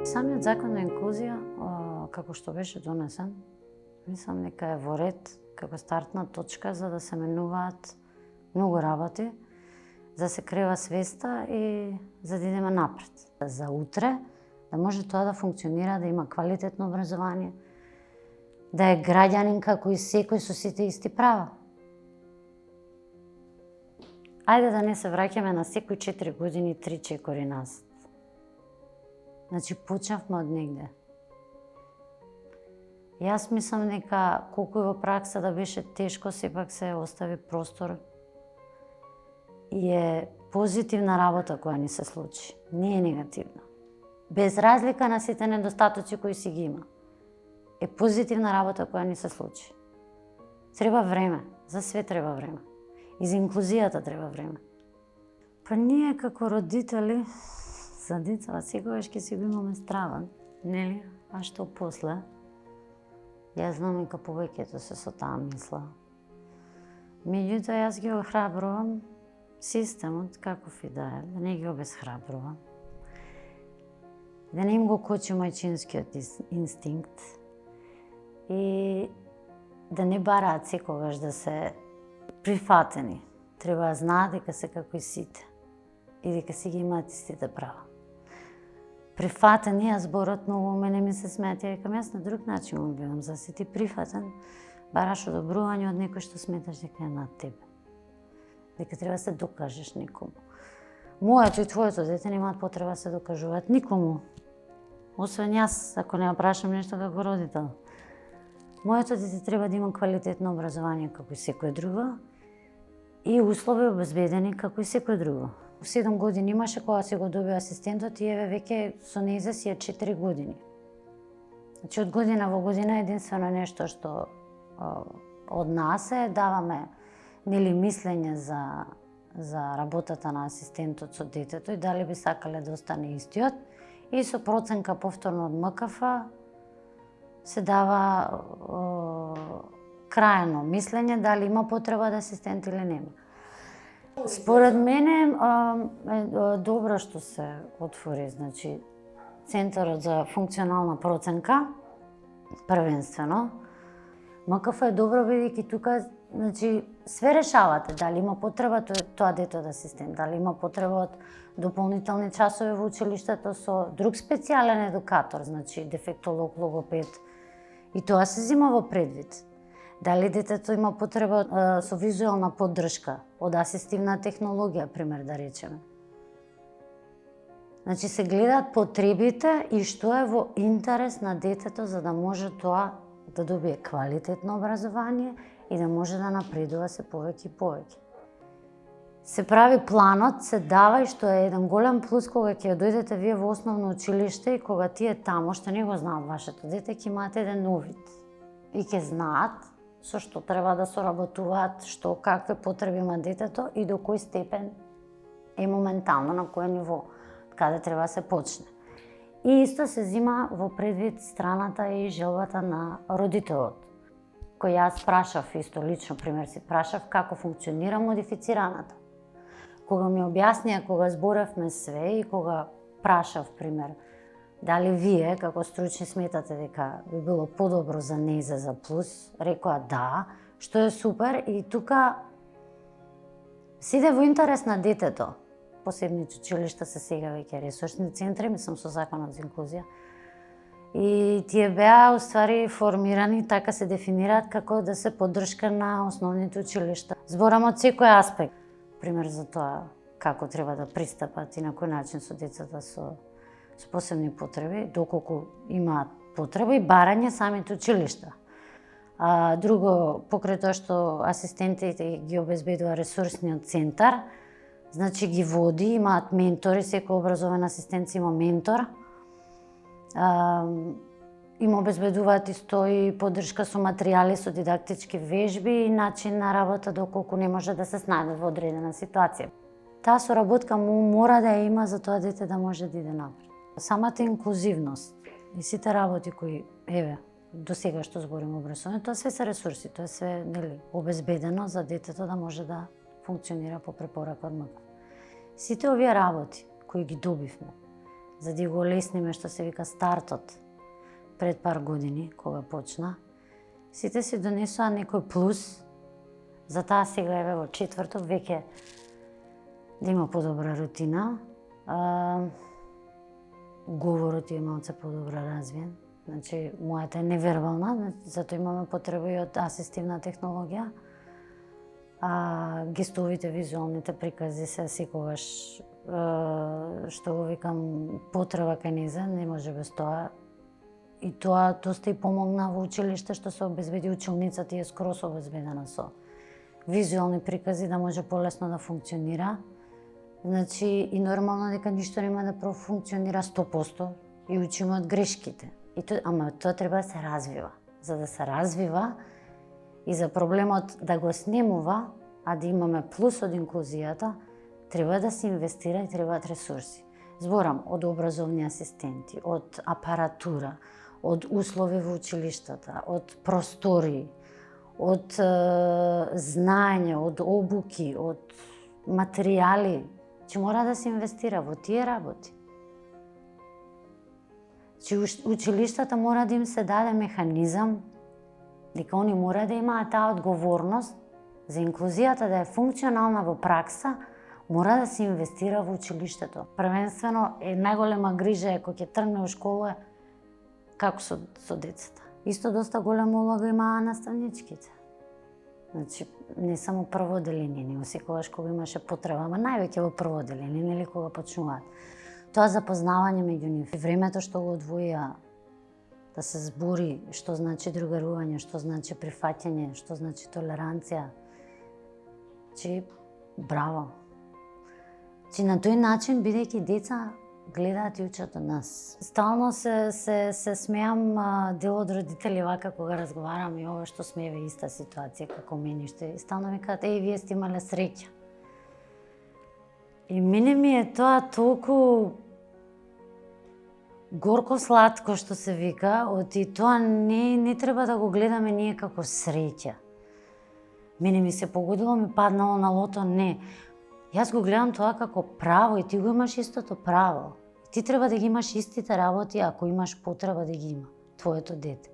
Самиот закон на инклузија, како што беше донесен, мислам дека е во ред како стартна точка за да се менуваат многу работи, за да се крива свеста и за да идеме напред. За утре, да може тоа да функционира, да има квалитетно образование, да е граѓанин како и секој со сите исти права. Ајде да не се враќаме на секој 4 години 3 чекори назад. Значи, почнавме од негде. Јас мислам дека колку и во пракса да беше тешко, сепак се остави простор и е позитивна работа која ни се случи. Не е негативна. Без разлика на сите недостатоци кои си ги има. Е позитивна работа која ни се случи. Треба време, за све треба време. И за инклузијата треба време. Па ние како родители за децата секогаш ќе си го имаме стравен, нели? А што после? Јас знам дека повеќето се со таа мисла. Меѓутоа, јас ги охрабрувам системот, каков и да е, да не ги обесхрабрувам. Да не им го кочи мајчинскиот инстинкт и да не бараат секогаш да се прифатени. Треба да знаат дека се како и сите и дека си ги имаат истите права. Прифатени, а зборот многу мене ми се смети, дека јас на друг начин го гледам, за да си ти прифатен, бараш одобрување од некој што сметаш дека е над тебе. Дека треба да се докажеш некому. Моето и твоето дете немаат потреба да се докажуваат никому. Освен јас, ако не ја прашам нешто како родител. Моето дете треба да има квалитетно образование како и секој друго и услови обезбедени како и секој друго. 7 години имаше кога си го добива асистентот и еве веќе со нејзе си е 4 години. Значи од година во година единствено нешто што од нас е даваме нели мислење за работата на асистентот со детето и дали би сакале да остане истиот и со проценка повторно од МКФ се дава крајно мислење дали има потреба да асистент или нема. Според мене е добро што се отвори, значи, Центарот за функционална проценка, првенствено. МКФ е добро бидејќи тука, значи, све решавате, дали има потреба тоа дете од асистент, дали има потреба од дополнителни часови во училиштето со друг специјален едукатор, значи дефектолог, логопед. И тоа се зема во предвид. Дали детето има потреба со визуелна поддршка, од асистивна технологија, пример да речеме. Значи се гледаат потребите и што е во интерес на детето за да може тоа да добие квалитетно образование и да може да напредува се повеќе и повеќе. Се прави планот, се дава и што е еден голем плюс кога ќе дојдете вие во основно училиште и кога тие тамо што не го знаат вашето дете, ќе имаат еден увид и ќе знаат со што треба да соработуваат, што какви потреби има детето и до кој степен е моментално, на кој ниво, каде треба да се почне. И исто се зима во предвид страната и желбата на родителот. Кој јас прашав, исто лично пример си прашав, како функционира модифицираната. Кога ми објаснија, кога зборевме све и кога прашав, пример, дали вие, како стручни, сметате дека би било подобро за нејзе за плюс, рекоа да, што е супер и тука се иде во интерес на детето. Посебните училишта се сега веќе ресурсни центри, мислам со законот за инклузија. И тие беа уствари формирани, така се дефинираат како да се поддршка на основните училишта. Зборам од секој аспект. Пример за тоа како треба да пристапат и на кој начин со децата со посебни потреби, доколку имаат потреба и барање самите училишта. Друго, покрај тоа што асистентите ги обезбедува ресурсниот центар, значи ги води, имаат ментори, секој образован асистент има ментор. Им обезбедуваат исто и поддршка со материјали, со дидактички вежби и начин на работа доколку не може да се снајдат во одредена ситуација. Таа соработка мора да ја има за тоа дете да може да иде напред. Самата инклузивност и сите работи кои, еве, до сега што зборим образование, тоа све се ресурси, тоа све нели обезбедено за детето да може да функционира по препорака од МКФ. Сите овие работи кои ги добивме, за да го лесниме, што се вика, стартот пред пар години, кога почна, сите си донесоа некој плюс, за таа сега еве во четврток веќе да има подобра рутина. Говорот е малце подобро развиен. Значи, мојата е невербална, затоа имаме потреба и од асистивна технологија. Гестовите, визуалните прикази се секогаш, што го викам, потреба кај незе, не може без тоа. И тоа доста и помогна во училиште, што се обезбеди училницата и е скрос обезбедена со визуални прикази, да може полесно да функционира. Значи, и нормално дека ништо нема да профункционира 100% и учиме од грешките. Ама тоа треба да се развива. За да се развива и за проблемот да го снемува, а да имаме плюс од инклузијата, треба да се инвестира и требаат ресурси. Зборам од образовни асистенти, од апаратура, од услови во училиштата, од простори, од знаење, од обуки, од материјали, че мора да се инвестира во тие работи. Че училиштата мора да им се даде механизам, дека они мора да имаат таа одговорност за инклузијата да е функционална во пракса, мора да се инвестира во училиштето. Првенствено е најголема грижа е кога ќе тргне во школа како со децата. Исто доста голема улога имаа наставничките. Значи, не само прво одделение, него секогаш кога имаше потреба, ама највеќе во прво одделение, нели кога почнуваат. Тоа запознавање меѓу нив. Времето што го одвоија да се збори што значи другарување, што значи прифаќање, што значи толеранција. Чи браво. Чи на тој начин, бидејќи деца гледаат и учат од нас. Стално се смеам дел од родители вака кога разговарам и ова што сме еве иста ситуација како мене, што стално ми кажат, вие сте имале среќа. И мене ми е тоа толку горко сладко што се вика, оти тоа не треба да го гледаме ние како среќа. Мене ми се погодило, ми паднало на лото, не. Јас го гледам тоа како право и ти го имаш истото право. Ти треба да ги имаш истите работи ако имаш потреба да ги има твоето дете.